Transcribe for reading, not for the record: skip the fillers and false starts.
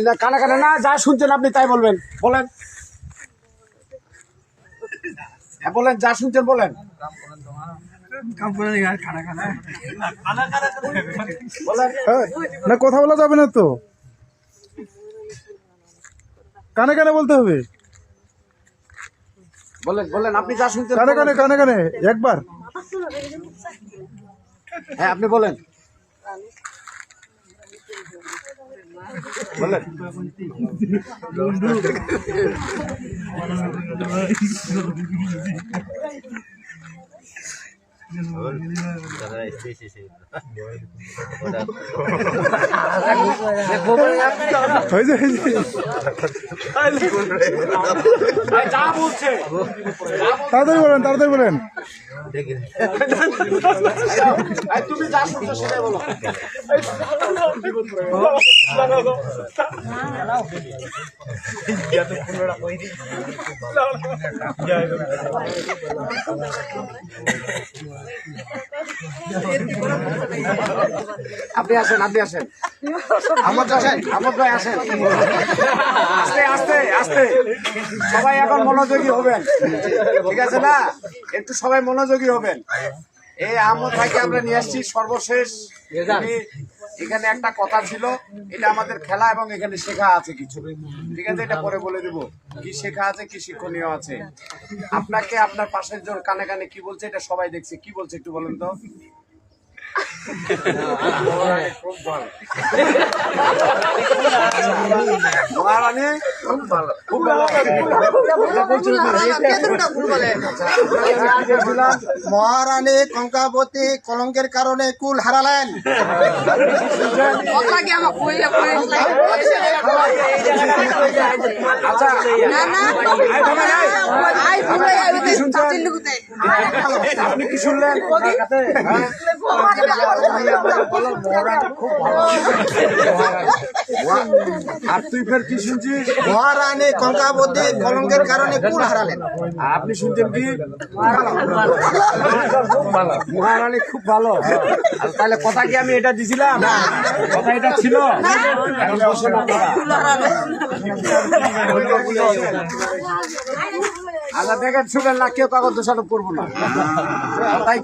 না কানে কানে না, যা শুনছেন আপনি তাই বলবেন। বলেন, হ্যাঁ বলেন, যা শুনছেন বলেন। না কথা বলা যাবে না তো, কানে কানে বলতে হবে। বলেন বলেন, আপনি যা শুনছেন কানে কানে কানে কানে একবার। হ্যাঁ আপনি বলেন বলেন। হয়েছে যা বলছে তাড়াতাড়ি বলেন, তাড়াতাড়ি বলেন। তুমি যা শুনছো সেটাই বলো। আপনি আসেন, আপনি আসেন, আমার আসেন, আমার ভাই আসেন। আস্তে আস্তে আস্তে, সবাই এখন মনোযোগী হবেন, ঠিক আছে না? একটু সবাই মনোযোগী হবেন। এই আহমদ ভাইকে আমরা নিয়ে আসছি সর্বশেষ। এখানে একটা কথা ছিল, এটা আমাদের খেলা এবং এখানে শেখা আছে কিছু, ঠিক আছে? এটা পরে বলে দেব কি শেখা আছে, কি শিক্ষণীয় আছে। আপনাকে আপনার পাশের জন কানে কানে কি বলছে এটা সবাই দেখছে, কি বলছে একটু বলেন তো। মহারানী খুব ভালো, খুব ভালো। মহারানী কঙ্কাবতী কলঙ্কের কারণে কুল হারালেন। আচ্ছা আপনি কি শুনলেন? আর তুই ফের কি শুনছিস? মহারানী কঙ্কাবতী কলঙ্কের কারণে কুল হারালেন। আপনি শুনছেন কি? মহারানী খুব ভালো। তাহলে কথা কি আমি এটা দিছিলাম? কথা এটা ছিল। আচ্ছা দেখেন, শুনেন না, কেউ কাগজ দোষারোপ করবো না। তাই